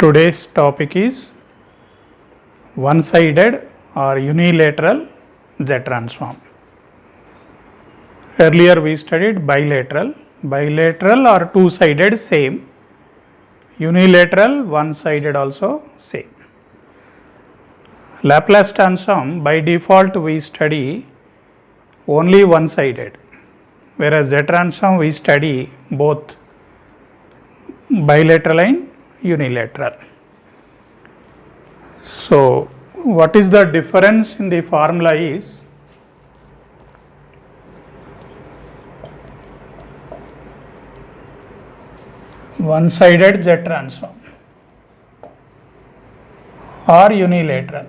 Today's topic is one-sided or unilateral Z transform. Earlier we studied bilateral. Bilateral or two-sided same. Unilateral, one-sided also same. Laplace transform by default we study only one-sided, whereas Z transform we study both bilateral and unilateral. So, what is the difference in the formula is one-sided Z transform or unilateral.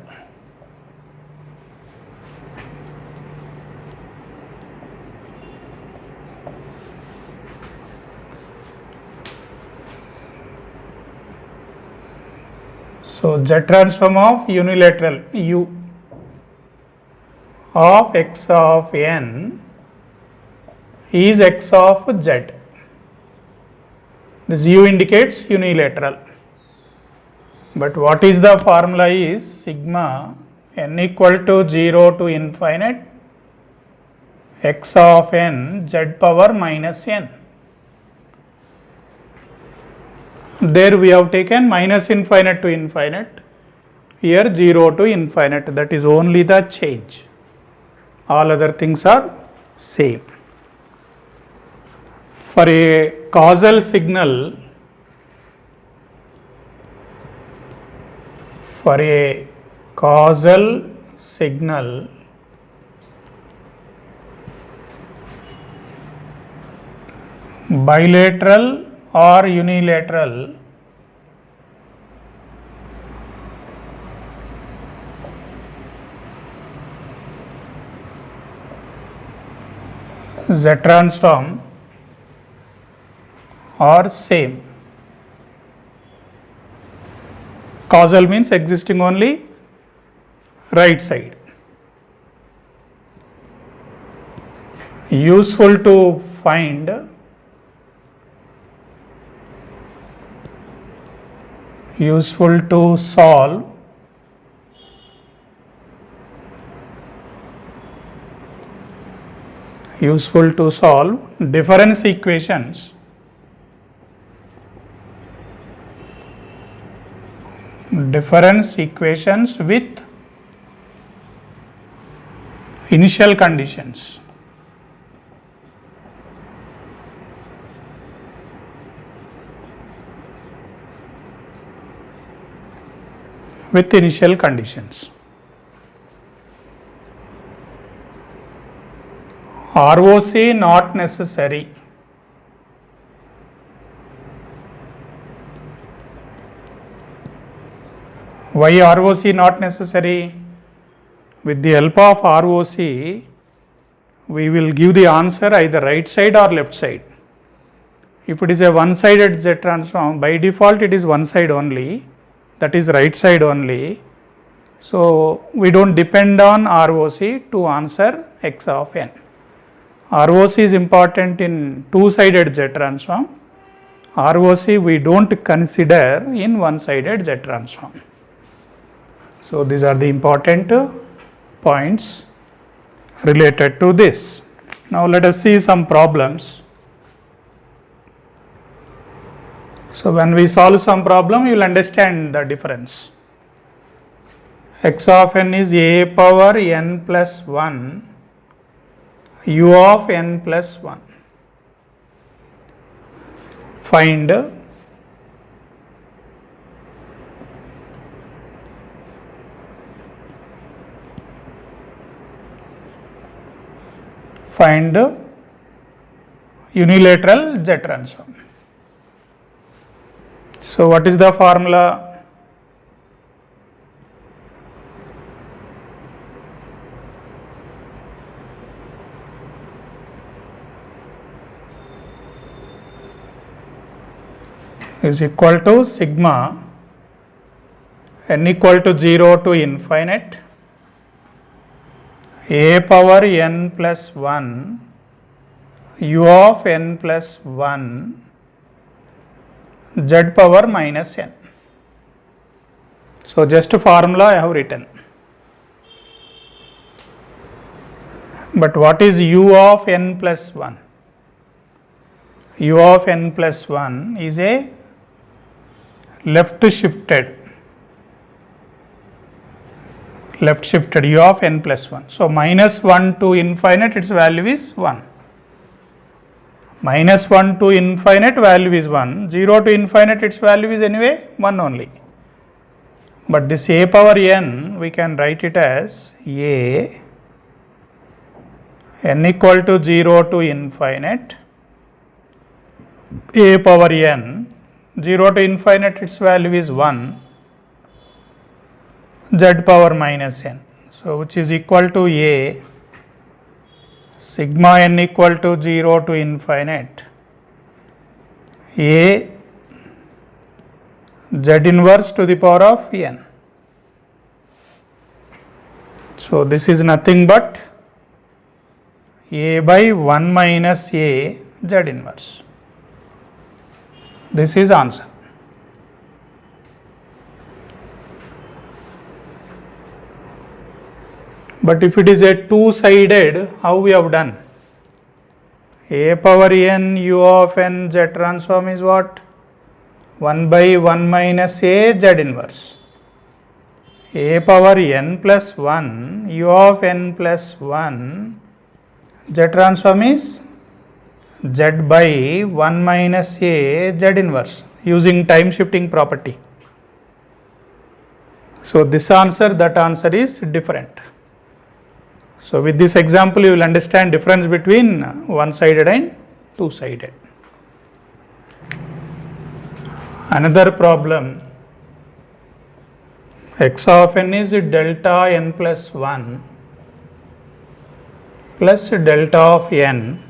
So, Z transform of unilateral U of x of n is x of z. This U indicates unilateral. But what is the formula is sigma n equal to 0 to infinite x of n z power minus n. There we have taken minus infinite to infinite, here 0 to infinite, that is only the change. All other things are same. For a causal signal, bilateral or unilateral, Z transform are same. Causal means existing only right side. Useful to find, useful to solve, difference equations with initial conditions. With initial conditions. ROC not necessary. Why ROC not necessary? With the help of ROC, we will give the answer either right side or left side. If it is a one-sided Z transform, by default it is one side only, that is right side only. So, we don't depend on ROC to answer x of n. ROC is important in two-sided Z transform. ROC we don't consider in one-sided Z transform. So, these are the important points related to this. Now, let us see some problems. So, when we solve some problem, you will understand the difference. X of n is a power n plus 1, u of n plus 1. Find unilateral Z transform. So, what is the formula? Is equal to sigma n equal to 0 to infinite a power n plus 1 u of n plus 1 z power minus n. So just formula I have written. But what is u of n plus 1? U of n plus 1 is a left shifted u of n plus 1. So minus 1 to infinite, its value is 1. Minus 1 to infinite value is 1. 0 to infinite, its value is anyway 1 only. But this a power n, we can write it as a n equal to 0 to infinite, a power n, 0 to infinite, its value is 1, z power minus n. So which is equal to a sigma n equal to 0 to infinite, a z inverse to the power of n. So this is nothing but a by 1 minus a z inverse. This is answer. But if it is a two-sided, how we have done? A power n u of n z transform is what? 1 by 1 minus a z inverse. A power n plus 1 u of n plus 1 z transform is z by 1 minus a z inverse using time shifting property. So this answer, that answer is different. So with this example you will understand difference between one-sided and two-sided. Another problem, x of n is delta n plus 1 plus delta of n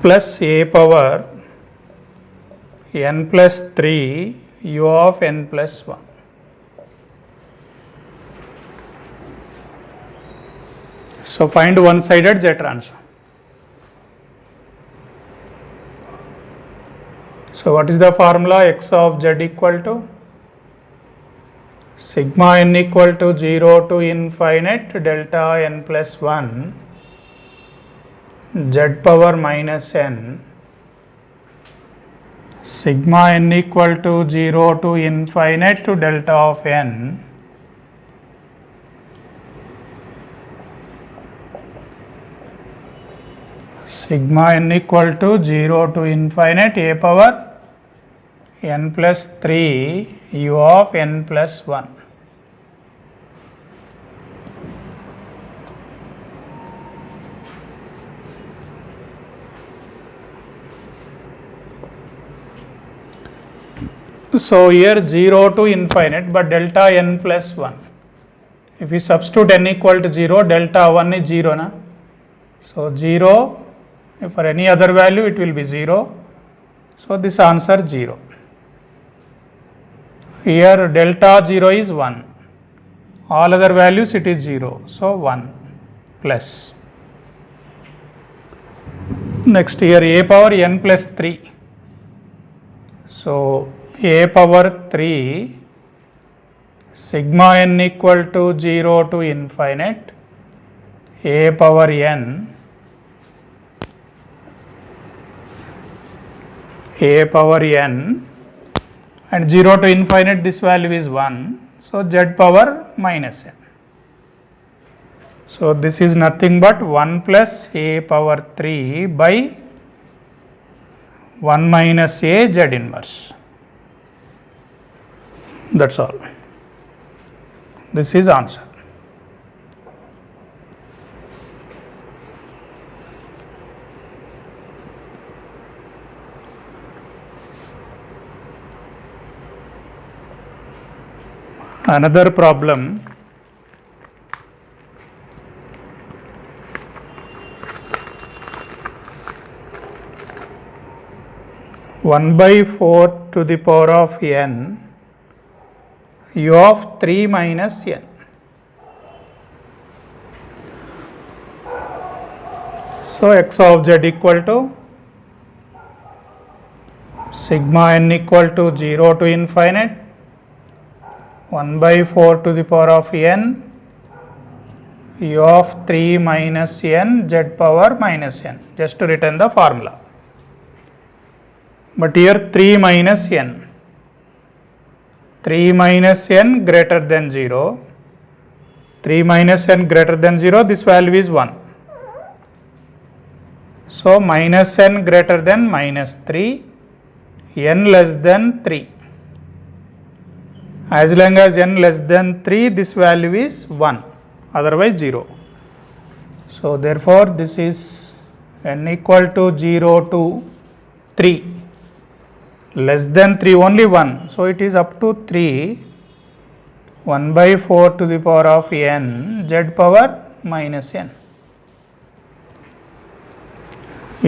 plus a power n plus 3 u of n plus 1. So find one-sided z transform. So what is the formula? X of z equal to sigma n equal to 0 to infinite delta n plus 1 z power minus n sigma n equal to 0 to infinite to delta of n sigma n equal to 0 to infinite a power n plus 3 u of n plus 1. So here 0 to infinite, but delta n plus 1. If we substitute n equal to 0, delta 1 is 0 na. So 0, for any other value it will be 0. So this answer 0. Here delta 0 is 1. All other values it is 0. So 1 plus. Next here a power n plus 3. So a power 3 sigma n equal to 0 to infinite a power n and 0 to infinite this value is 1. So z power minus n. So this is nothing but 1 plus a power 3 by 1 minus a z inverse. That's all. This is answer. Another problem, one by 4 to the power of n u of 3 minus n. So x of z equal to sigma n equal to 0 to infinite 1 by 4 to the power of n u of 3 minus n z power minus n, just to return the formula. But here 3 minus n greater than 0, 3 minus n greater than 0, this value is 1. So minus n greater than minus 3, n less than 3. As long as n less than 3, this value is 1, otherwise 0. So therefore this is n equal to 0 to 3, less than 3 only 1. So it is up to 3, 1 by 4 to the power of n z power minus n.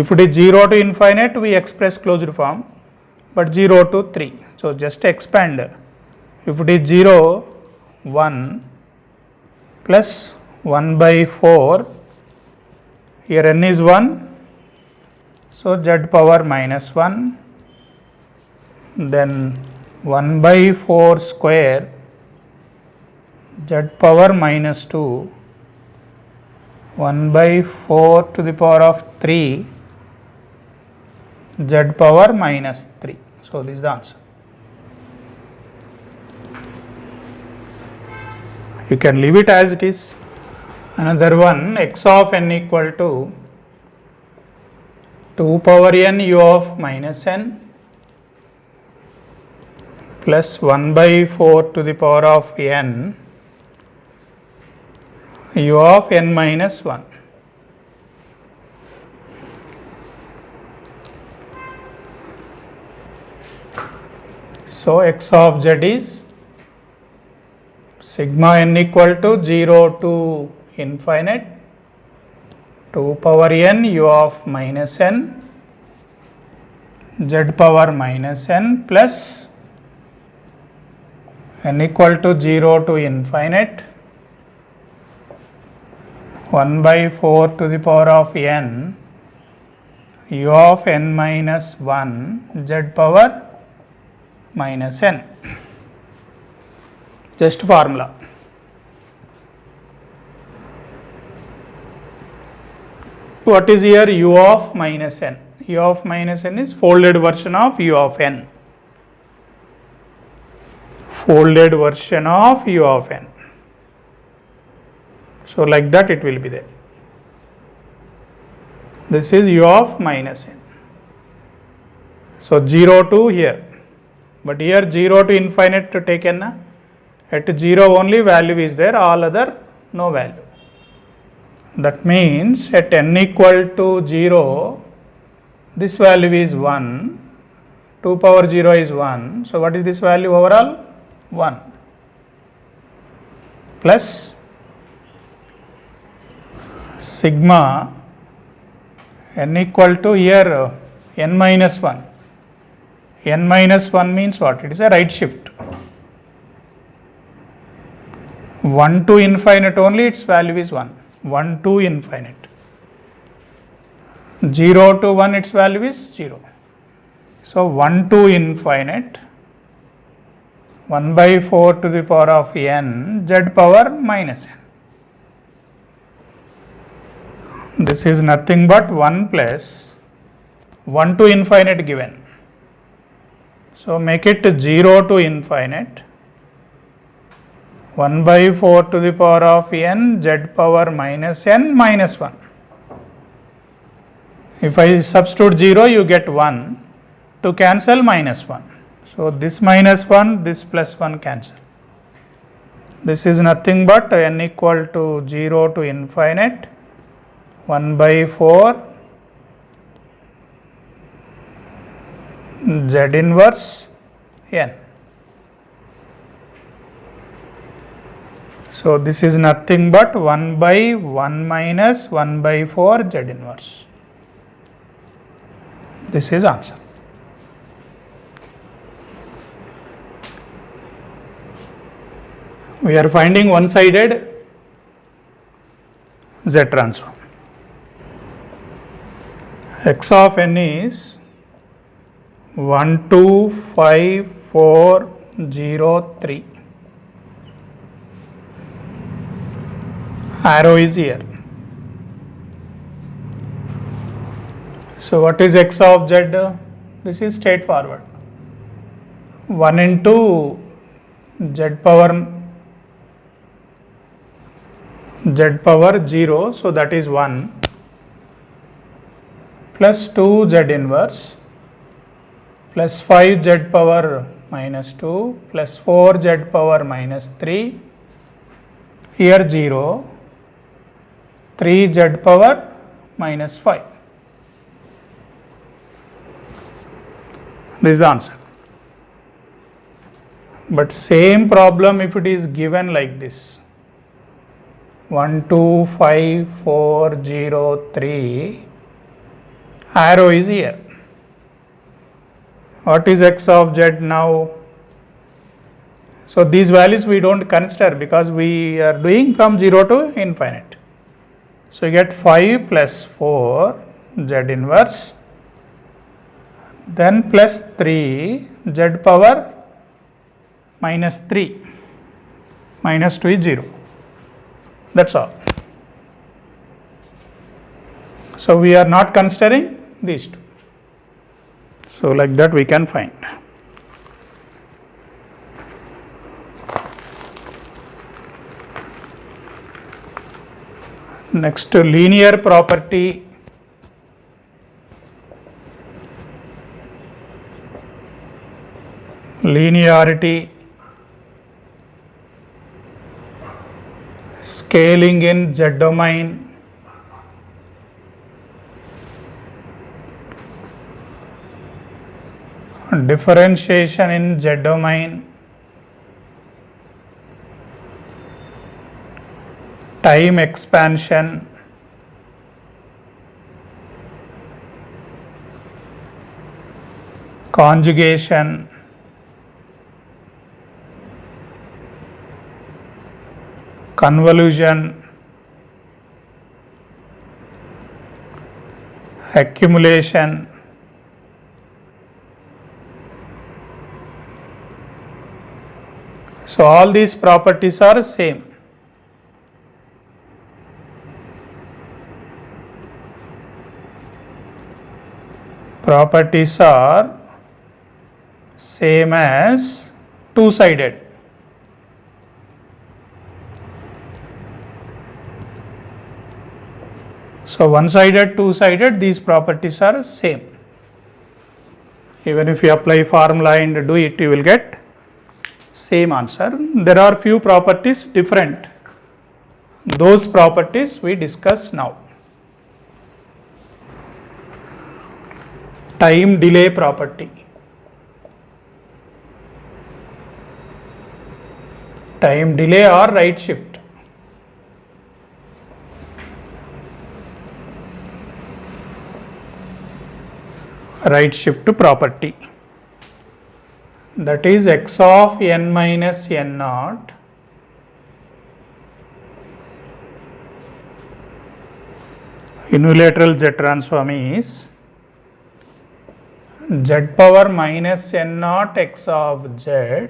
If it is 0 to infinite, we express closed form, but 0 to 3. So just expand. If it is 0, 1 plus 1 by 4, here n is 1, so z power minus 1, then 1 by 4 square z power minus 2, 1 by 4 to the power of 3 z power minus 3. So this is the answer. You can leave it as it is. Another one, x of n equal to 2 power n u of minus n plus 1 by 4 to the power of n u of n minus 1. So x of z is sigma n equal to 0 to infinite 2 power n u of minus n z power minus n plus n equal to 0 to infinite 1 by 4 to the power of n u of n minus 1 z power minus n. Just formula. What is here u of minus n? U of minus n is folded version of u of n. Folded version of u of n. So like that it will be there. This is u of minus n. So 0 to here. But here 0 to infinite to take n. At 0 only value is there, all other no value. That means at n equal to 0, this value is 1, 2 power 0 is 1. So what is this value overall? 1 plus sigma n equal to here n minus 1. N minus 1 means what? It is a right shift. 1 to infinite only, its value is 1. 1 to infinite. 0 to 1, its value is 0. So 1 to infinite 1 by 4 to the power of n z power minus n. This is nothing but 1 plus 1 to infinite given. So make it 0 to infinite 1 by 4 to the power of n z power minus n minus 1. If I substitute 0, you get 1. To cancel minus 1. So this minus 1, this plus 1 cancel. This is nothing but n equal to 0 to infinite 1 by 4 z inverse n. So this is nothing but 1 by 1 minus 1 by 4 z inverse. This is answer. We are finding one-sided z transform. X of n is 1 2 5 4 0 3. Arrow is here. So what is x of z? This is straightforward. 1 into z power 0, so that is 1, plus 2 z inverse, plus 5 z power minus 2, plus 4 z power minus 3, here 0, 3 z power minus 5. This is the answer. But same problem if it is given like this, 1 2 5 4 0 3, arrow is here. What is x of z now? So these values we don't consider because we are doing from 0 to infinite. So you get 5 plus 4 z inverse, then plus 3 z power minus 3, minus 2 is 0. That's all. So we are not considering these two. So like that we can find. Next, linear property. Linearity, scaling in z domain, differentiation in z domain, time expansion, conjugation, convolution, accumulation, so all these properties are same. Properties are same as two-sided. So one-sided, two-sided, these properties are same. Even if you apply formula and do it, you will get same answer. There are few properties different. Those properties we discuss now. Time delay property. Time delay or right shift. Right shift property, that is x of n minus n naught unilateral Z transform is z power minus n naught x of z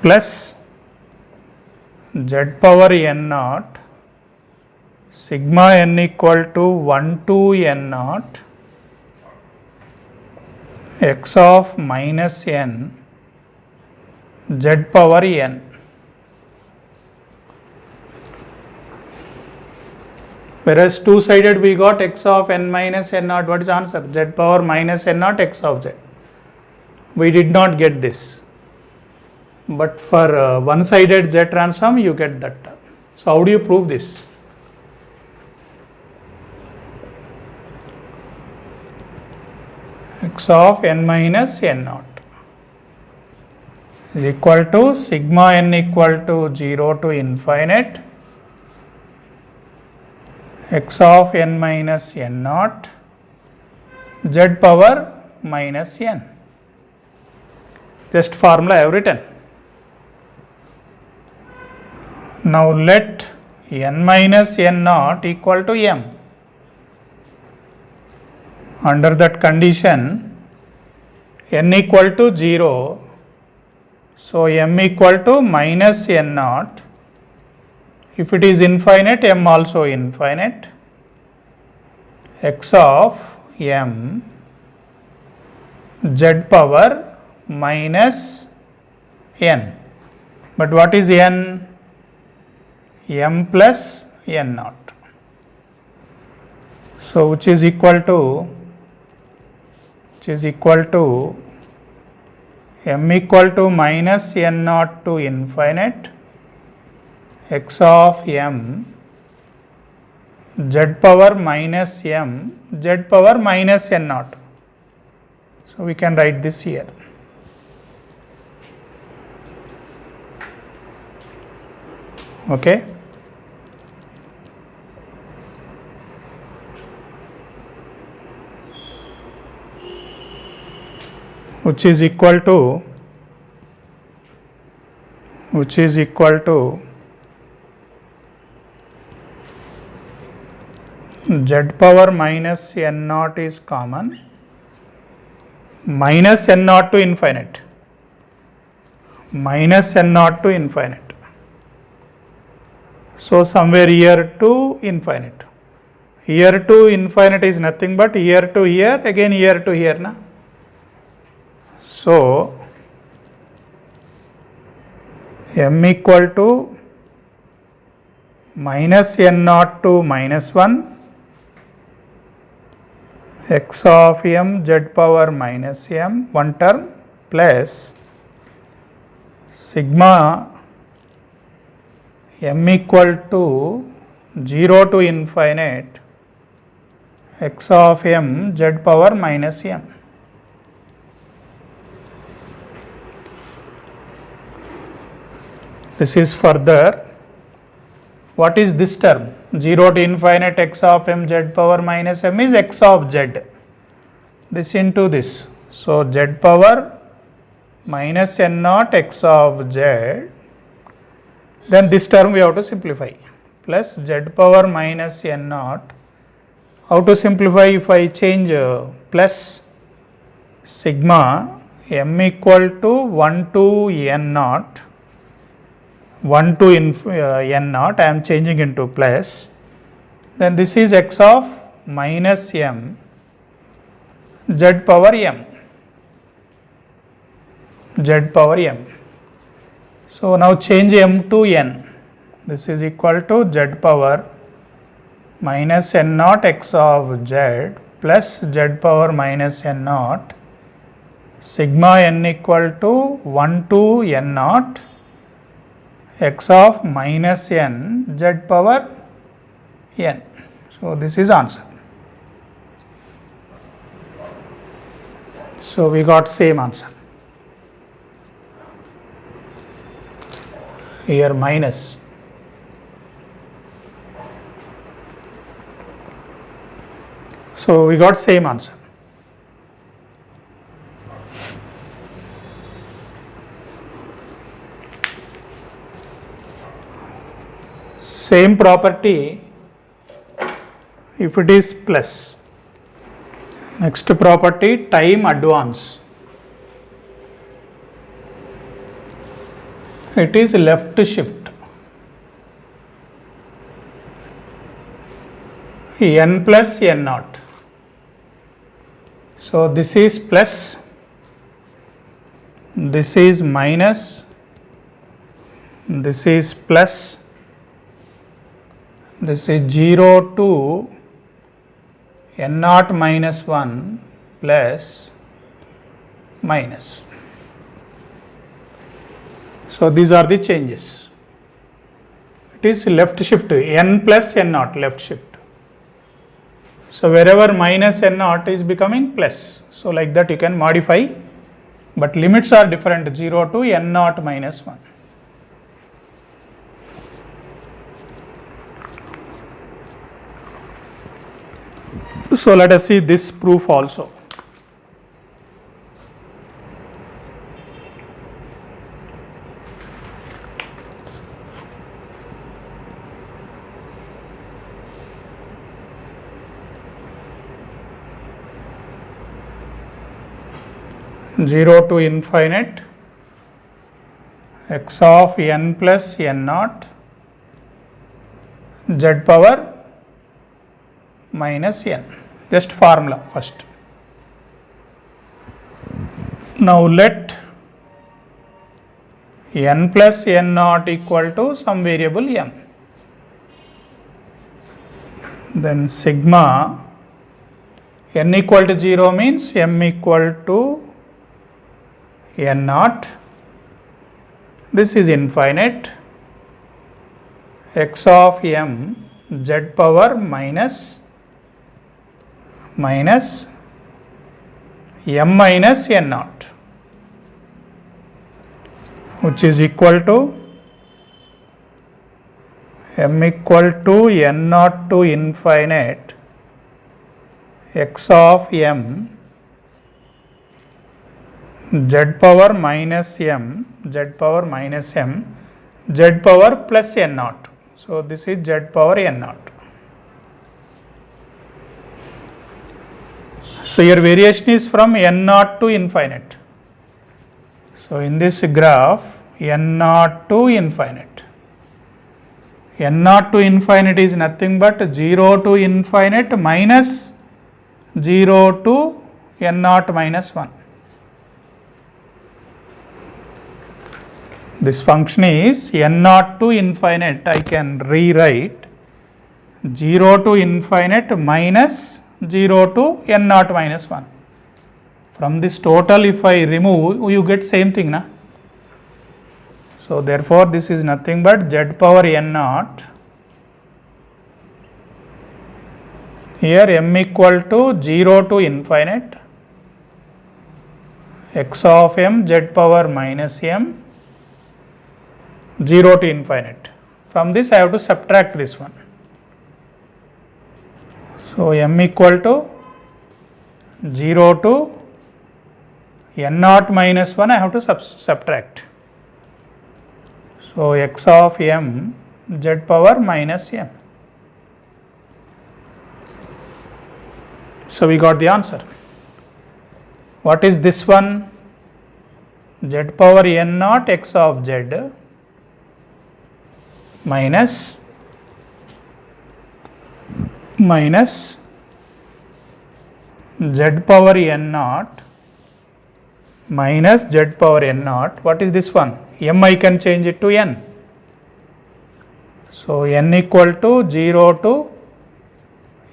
plus z power n naught sigma n equal to 1 to n naught x of minus n z power n. Whereas two-sided we got x of n minus n naught. What is the answer? Z power minus n naught x of z. We did not get this. But for one-sided Z transform you get that. So how do you prove this? X of n minus n naught is equal to sigma n equal to 0 to infinite x of n minus n naught z power minus n. Just formula I have written. Now let n minus n naught equal to m. Under that condition, n equal to 0, so m equal to minus n naught. If it is infinite, m also infinite. X of m z power minus n. But what is n? M plus n naught. So which is equal to m equal to minus n naught to infinite, x of m z power minus m z power minus n naught. So we can write this here. Okay. Which is equal to z power minus n naught is common, minus n naught to infinite, so somewhere here to infinite. Here to infinite is nothing but here to here, again here to here, na? So m equal to minus n naught to minus 1, x of m z power minus m, one term, plus sigma m equal to 0 to infinite, x of m z power minus m. This is further. What is this term? 0 to infinite x of m z power minus m is x of z. This into this. So z power minus n naught x of z. Then this term we have to simplify. Plus z power minus n naught. How to simplify? If I change plus sigma m equal to 1 to n naught. 1 to n naught, I am changing into plus, then this is x of minus m z power m, So now change m to n, this is equal to z power minus n naught x of z plus z power minus n naught, sigma n equal to 1 to n naught x of minus n z power n. So this is answer. So we got same answer. Here minus. So we got same answer. Same property if it is plus. Next property, time advance. It is left shift. N plus n naught. So this is plus, this is minus, this is plus, this is 0 to n naught minus 1 plus minus. So these are the changes. It is left shift, n plus n naught, left shift. So wherever minus n naught is becoming plus. So like that you can modify, but limits are different, 0 to n naught minus 1. So let us see this proof also. 0 to infinite x of n plus n naught z power minus n. Just formula first. Now let n plus n naught equal to some variable m. Then sigma n equal to 0 means m equal to n naught. This is infinite. X of m z power minus m minus n naught, which is equal to m equal to n naught to infinite x of m z power minus m z power minus m z power plus n naught. So this is z power n naught. So your variation is from n naught to infinite. So in this graph, n naught to infinite. N naught to infinite is nothing but 0 to infinite minus 0 to n naught minus 1. This function is n naught to infinite. I can rewrite 0 to infinite minus 0 to n naught minus 1. From this total, if I remove, you get same thing, na? So therefore this is nothing but z power n naught. Here m equal to 0 to infinite x of m z power minus m 0 to infinite. From this I have to subtract this one. So m equal to 0 to n naught minus 1 I have to subtract. So x of m z power minus m. So we got the answer. What is this one? Z power n naught x of z minus z power n naught minus z power n naught. What is this one? M I can change it to n. So n equal to 0 to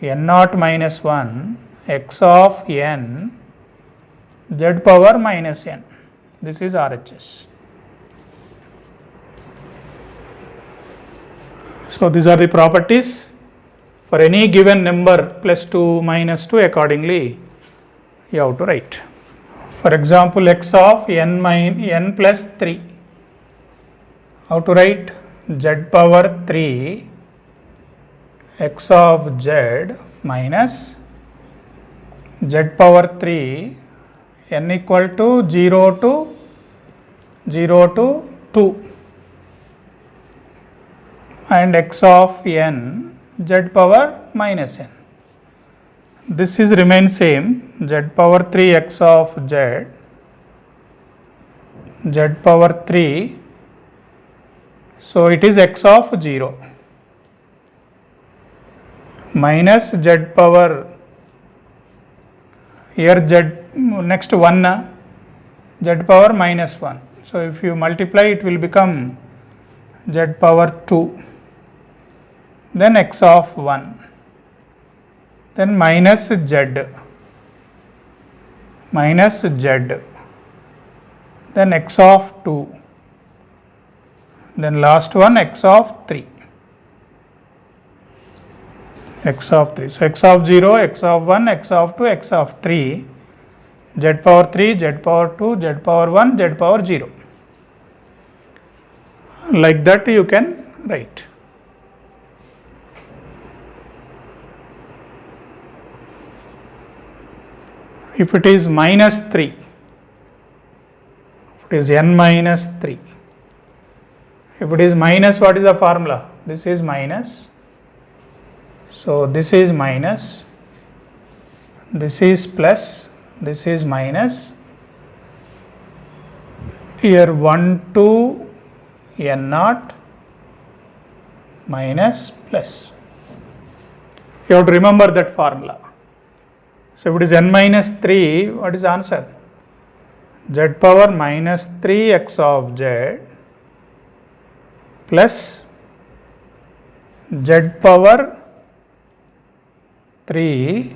n naught minus 1 x of n z power minus n. This is RHS. So these are the properties. For any given number plus 2 minus 2 accordingly you have to write. For example, x of n plus 3. How to write? Z power 3 x of z minus z power 3 n equal to 0 to 2 and x of n z power minus n. This is remain same, z power 3 x of z power 3. So it is x of 0 minus z power, here z next 1 z power minus 1. So if you multiply it will become z power 2, then x of 1, then minus z, then x of 2, then last one x of 3. So x of 0, x of 1, x of 2, x of 3, z power 3, z power 2, z power 1, z power 0. Like that you can write. If it is minus 3, if it is n minus 3, if it is minus, what is the formula? This is minus. So this is minus, this is plus, this is minus, here 1 to n naught minus plus. You have to remember that formula. So if it is n minus 3, what is the answer? Z power minus 3x of z plus z power 3.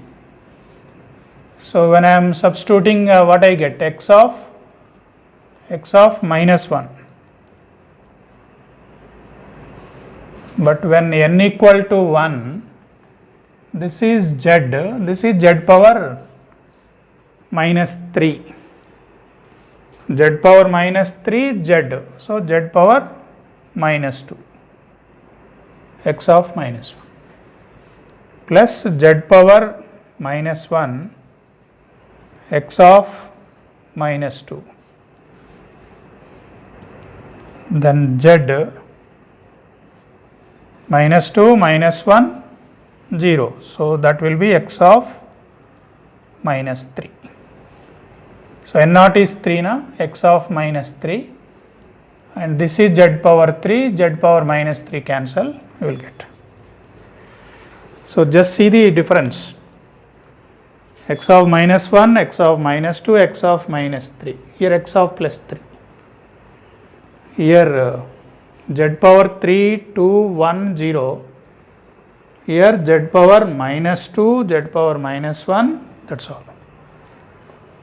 So when I am substituting, what I get? x of minus 1. But when n equal to 1, this is z power minus 3. Z power minus 3 z. So z power minus 2. X of minus 1 plus z power minus 1 x of minus 2. Then z minus 2 minus 1 0. So that will be x of minus 3. So n naught is 3 na, x of minus 3, and this is z power 3, z power minus 3 cancel, you will get. So just see the difference. X of minus 1, x of minus 2, x of minus 3. Here x of plus 3. Here z power 3, 2, 1, 0. Here z power minus 2, z power minus 1, that's all.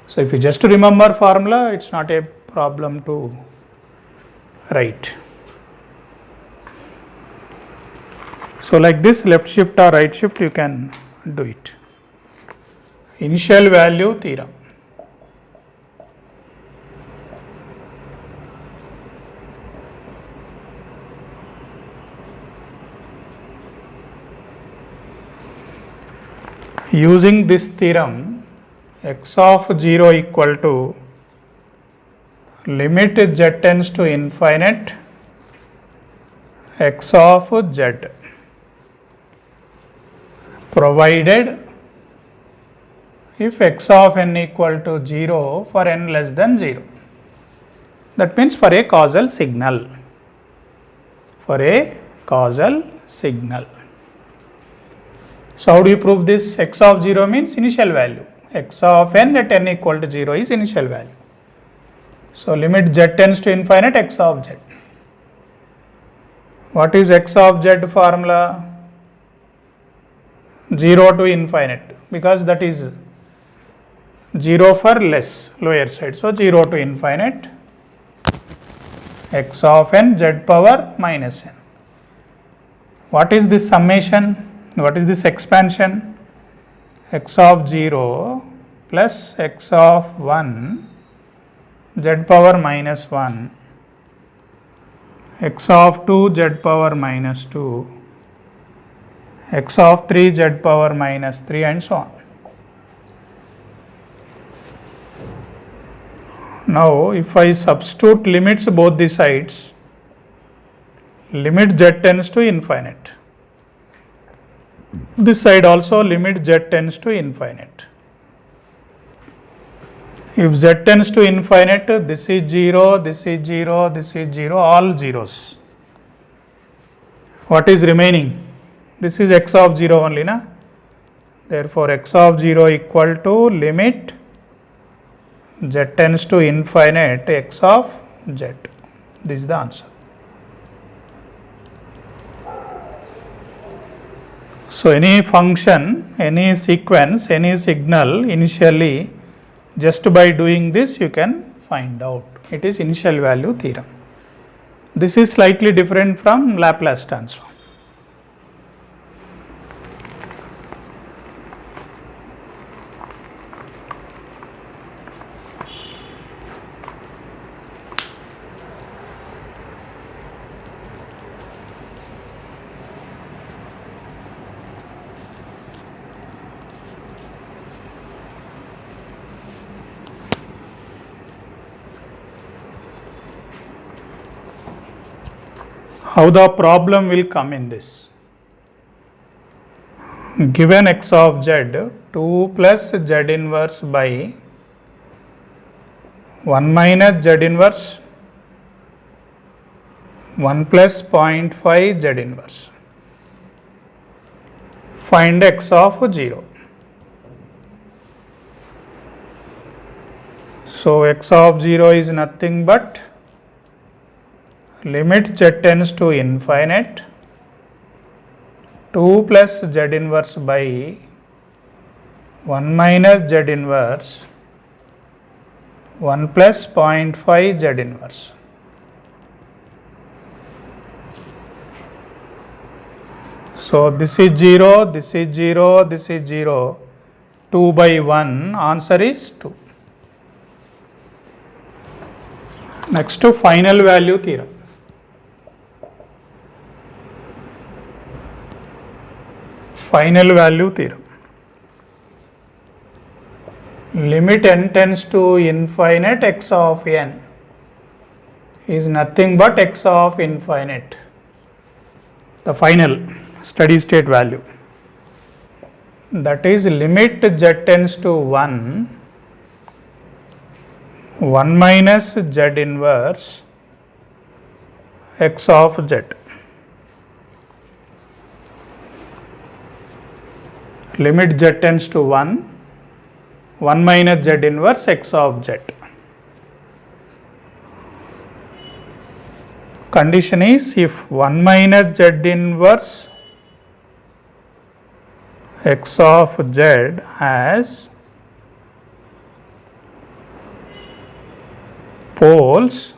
So if you just remember formula, it's not a problem to write. So like this, left shift or right shift, you can do it. Initial value theorem. Using this theorem, x of 0 equal to limit z tends to infinite x of z, provided if x of n equal to 0 for n less than 0. That means for a causal signal. For a causal signal. So how do you prove this? X of 0 means initial value. X of n at n equal to 0 is initial value. So limit z tends to infinite x of z. What is x of z formula? 0 to infinite, because that is 0 for less, lower side. So 0 to infinite x of n z power minus n. What is this summation? What is this expansion? X of 0 plus x of 1 z power minus 1, x of 2 z power minus 2, x of 3 z power minus 3, and so on. Now if I substitute limits both the sides, limit z tends to infinite. This side also limit z tends to infinite. If z tends to infinite, this is 0, this is 0, this is 0, all zeros. What is remaining? This is x of 0 only, na? Therefore x of 0 equal to limit z tends to infinite x of z. This is the answer. So any function, any sequence, any signal initially, just by doing this you can find out. It is initial value theorem. This is slightly different from Laplace transform. How the problem will come in this? Given x of z, 2 plus z inverse by 1 minus z inverse 1 plus 0.5 z inverse. Find x of 0. So x of 0 is nothing but limit z tends to infinite 2 plus z inverse by 1 minus z inverse 1 plus 0.5 z inverse. So this is 0, this is 0, this is 0, 2 by 1, answer is 2. Next to final value theorem. Final value theorem. Limit n tends to infinite x of n is nothing but x of infinite, the final steady state value. That is limit z tends to 1, 1 minus z inverse x of z. Limit z tends to 1, 1 minus z inverse x of z. Condition is if 1 minus z inverse x of z has poles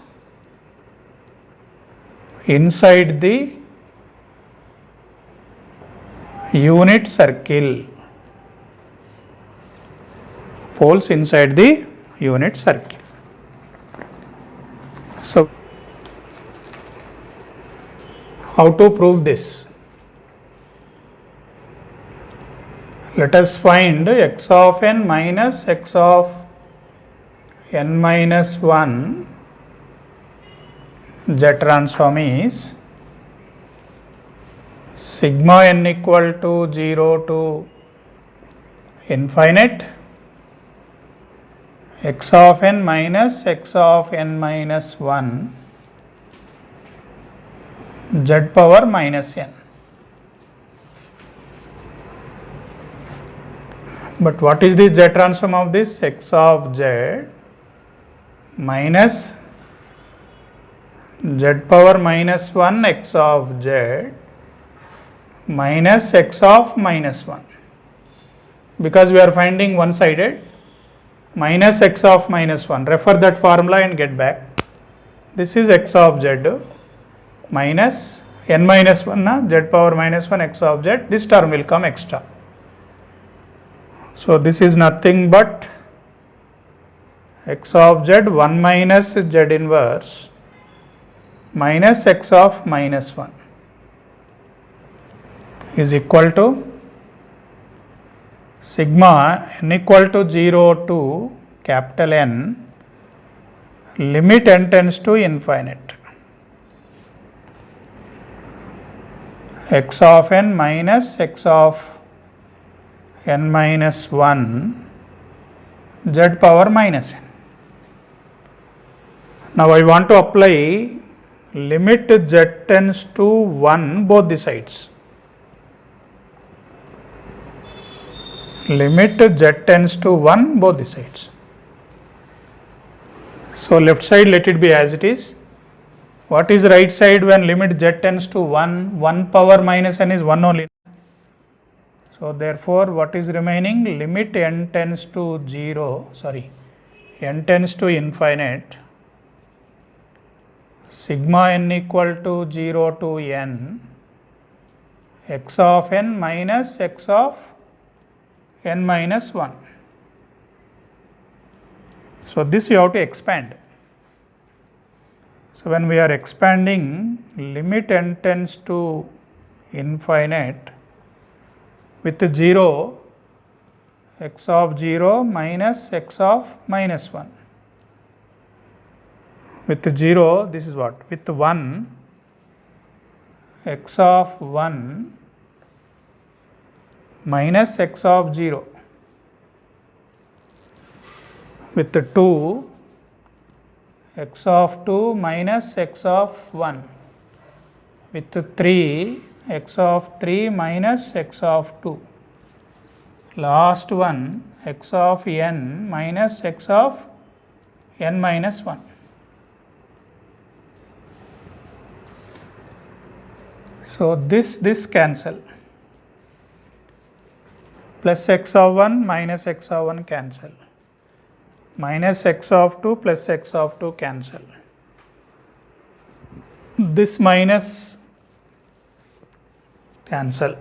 inside the unit circle. Poles inside the unit circle. So, how to prove this? Let us find x of n minus x of n minus 1 z transform is sigma n equal to 0 to infinite x of n minus x of n minus 1 z power minus n. But what is the z transform of this? X of z minus z power minus 1 x of z minus x of minus 1. Because we are finding one sided, minus x of minus 1. Refer that formula and get back. This is x of z minus n minus 1 z power minus 1 x of z. This term will come extra. So this is nothing but x of z 1 minus z inverse minus x of minus 1 is equal to sigma n equal to 0 to capital N limit n tends to infinite x of n minus x of n minus 1 z power minus n. Now I want to apply limit z tends to 1 both the sides. Limit z tends to 1 both the sides. So left side let it be as it is. What is right side when limit z tends to 1? 1 power minus n is 1 only. So therefore what is remaining? Limit n tends to 0, n tends to infinite, sigma n equal to 0 to n, x of n minus x of n minus 1. So this you have to expand. So when we are expanding, limit n tends to infinite with 0, x of 0 minus x of minus 1. With 0, this is what? With 1, x of 1 minus x of 0. With 2, x of 2 minus x of 1. with 3, x of 3 minus x of 2. Last one, x of n minus x of n minus 1. So this cancel. Plus x of 1 minus x of 1 cancel. Minus x of 2 plus x of 2 cancel. This minus cancel.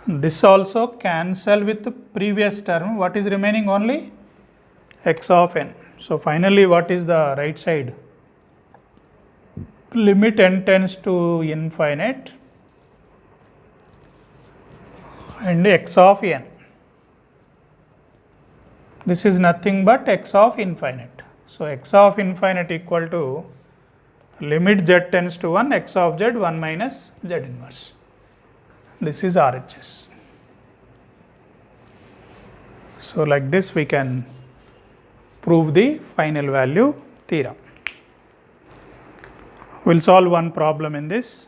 This also cancel with the previous term. What is remaining? Only x of n. So finally what is the right side? Limit n tends to infinite and x of n. This is nothing but x of infinite. So x of infinite equal to limit z tends to 1, x of z 1 minus z inverse. This is RHS. So like this we can prove the final value theorem. We will solve one problem in this.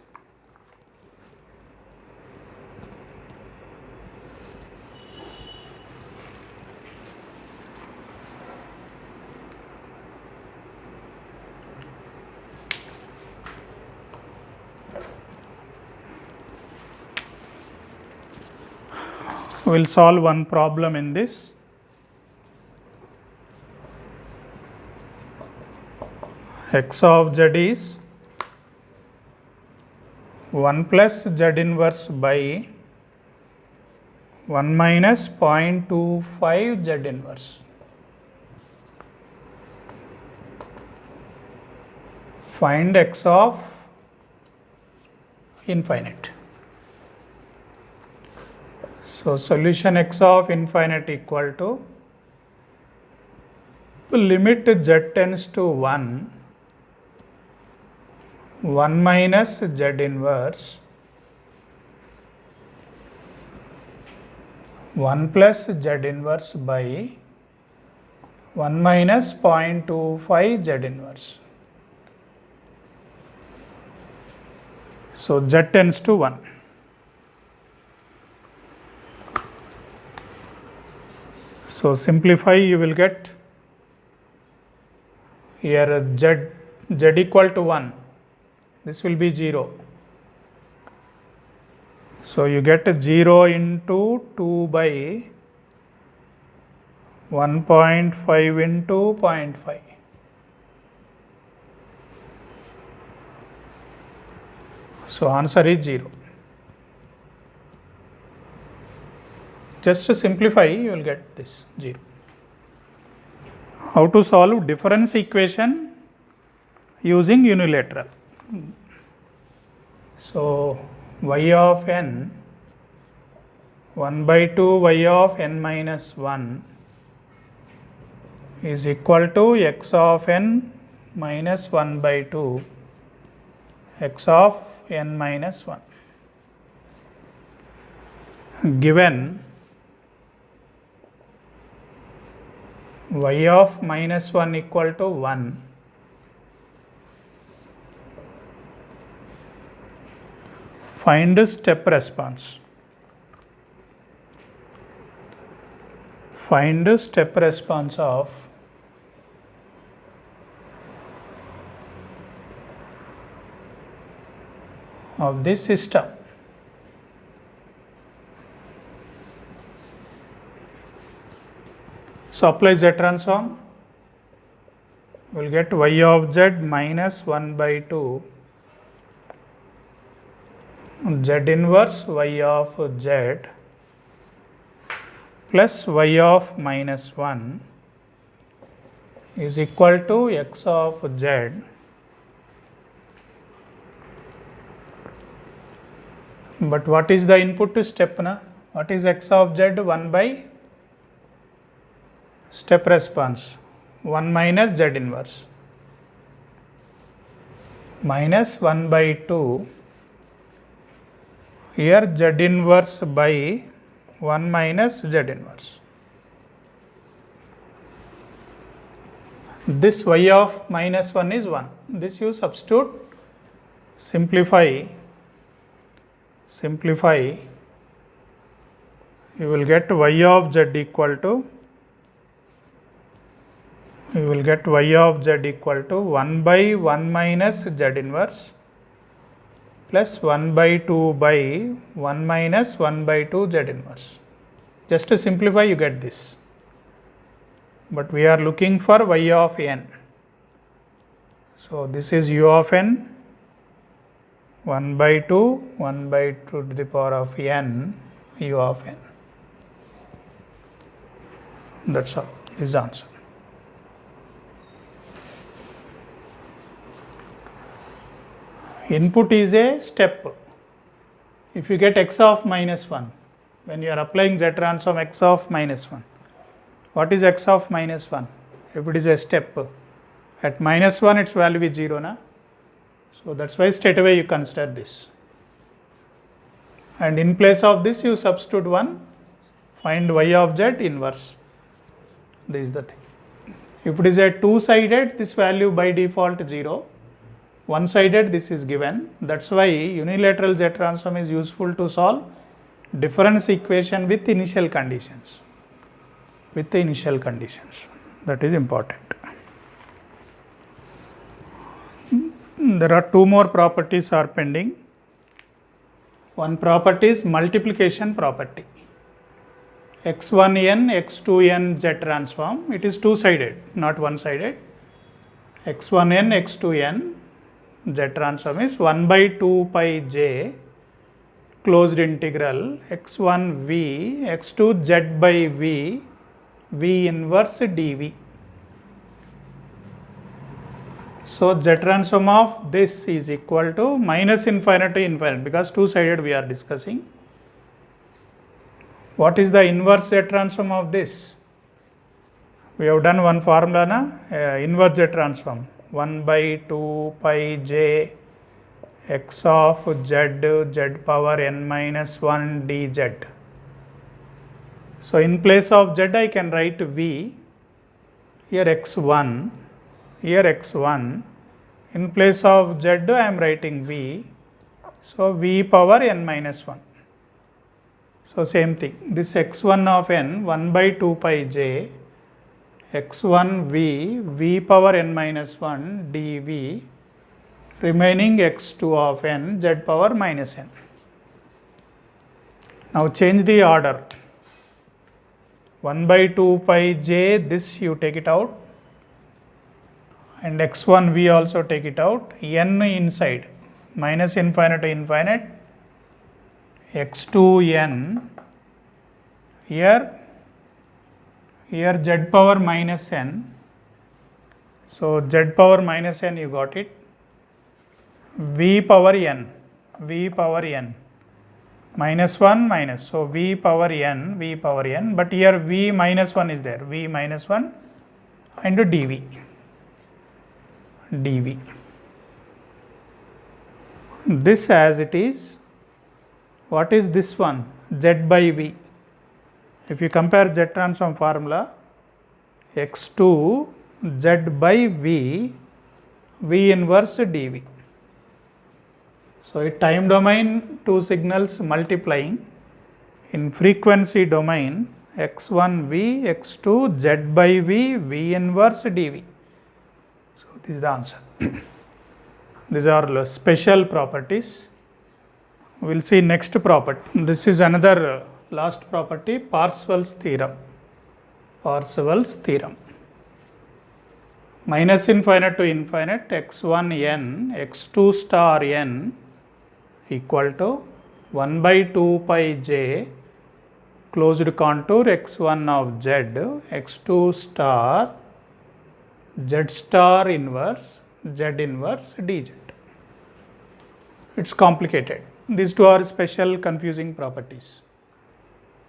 We will solve one problem in this. X of z is 1 plus z inverse by 1 minus 0.25 z inverse. Find x of infinite. So solution x of infinite equal to limit z tends to 1, 1 minus z inverse 1 plus z inverse by 1 minus 0.25 z inverse. So z tends to 1. So simplify, you will get here z equal to 1. This will be 0. So you get 0 into 2 by 1.5 into 0.5. So answer is 0. Just to simplify, you will get this 0. How to solve difference equation using unilateral? So y of n 1 by 2 y of n minus 1 is equal to x of n minus 1 by 2 x of n minus 1. Given y of minus 1 equal to 1, find step response. Find step response of this system. So apply z transform, we will get y of z minus 1 by 2 z inverse y of z plus y of minus 1 is equal to x of z but what is the input to step na? What is x of z? 1 by step response 1 minus z inverse minus 1 by 2, here z inverse by 1 minus z inverse. This y of minus 1 is 1. This you substitute simplify, you will get y of z equal to 1 by 1 minus z inverse plus 1 by 2 by 1 minus 1 by 2 z inverse. Just to simplify, you get this. But we are looking for y of n. So this is u of n, 1 by 2 to the power of n, u of n. That's all. This is the answer. Input is a step. If you get x of minus 1, when you are applying z transform x of minus 1, what is x of minus 1? If it is a step, at minus 1 its value is 0, na? So that's why straight away you consider this. And in place of this you substitute 1, find y of z inverse. This is the thing. If it is a two-sided, this value by default 0. One-sided, this is given. That's why unilateral z transform is useful to solve difference equation with initial conditions. That is important. There are two more properties are pending. One property is multiplication property. x1n, x2n z transform, it is two-sided, not one-sided. x1n, x2n z transform is 1 by 2 pi j closed integral x1 v x2 z by v v inverse dv. So z transform of this is equal to minus infinite to infinite, because two-sided we are discussing. What is the inverse z transform of this? We have done one formula, na? Inverse z transform, 1 by 2 pi j x of z power n minus 1 dz. So in place of z I can write v, here x1, in place of z I am writing v, so v power n minus 1. So same thing, this x1 of n 1 by 2 pi j x1 v power n minus 1 dv, remaining x2 of n z power minus n. Now change the order, 1 by 2 pi j, this you take it out, and x1 v also take it out, n inside, minus infinite to infinite, x2n, here z power minus n, so z power minus n you got it, v power n, minus 1 minus, so v power n, but here v minus 1 is there, v minus 1 into dv. This as it is. What is this one? Z by v. If you compare z transform formula, x2 z by v, v inverse dv. So in time domain, two signals multiplying. In frequency domain, x1 v, x2 z by v, v inverse dv. So this is the answer. These are special properties. We will see next property. This is another last property, Parsevals theorem. Minus infinite to infinite, x1 n, x2 star n equal to 1 by 2 pi j closed contour x1 of z, x2 star z star inverse, z inverse dz. It's complicated. These two are special confusing properties.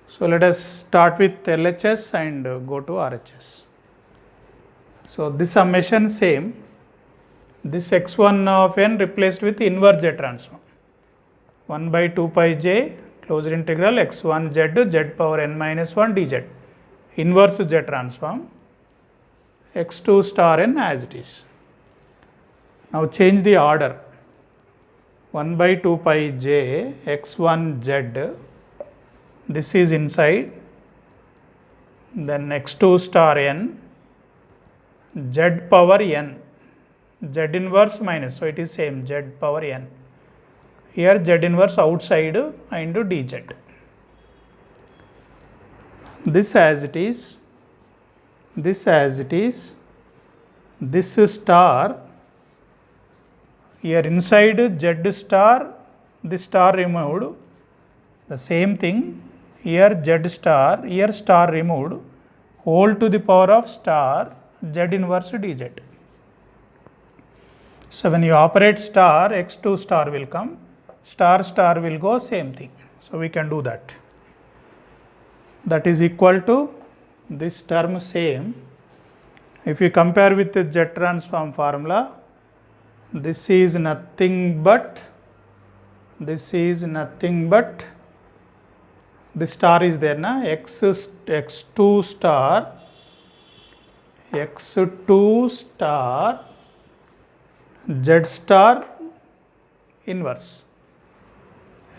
So let us start with LHS and go to RHS. So this summation same. This x1 of n replaced with inverse z transform. 1 by 2 pi j closed integral x1 z z power n minus 1 dz. Inverse z transform. x2 star n as it is. Now change the order. 1 by 2 pi j x1 z, this is inside, then x2 star n, z power n, z inverse minus, so it is same, z power n. Here z inverse outside and dz. This as it is, this as it is, this star, here inside z star, this star removed, the same thing, here z star, here star removed, whole to the power of star z inverse dz. So when you operate star, x2 star will come, star star will go, same thing. So we can do that. That is equal to this term same. If you compare with the Z transform formula, this is nothing but, this star is there na, x2 star, z star inverse,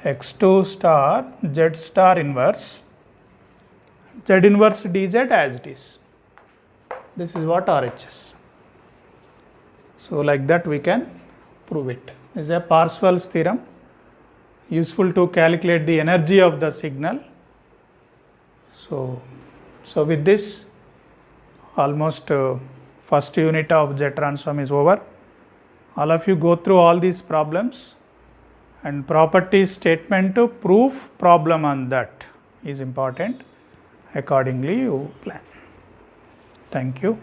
x2 star z star inverse, z inverse dz as it is. This is what RHS. So like that we can prove it. This is a parsevals theorem, useful to calculate the energy of the signal. So with this, almost first unit of Z transform is over. All of you go through all these problems, and property statement to proof problem on that is important. Accordingly you plan. Thank you.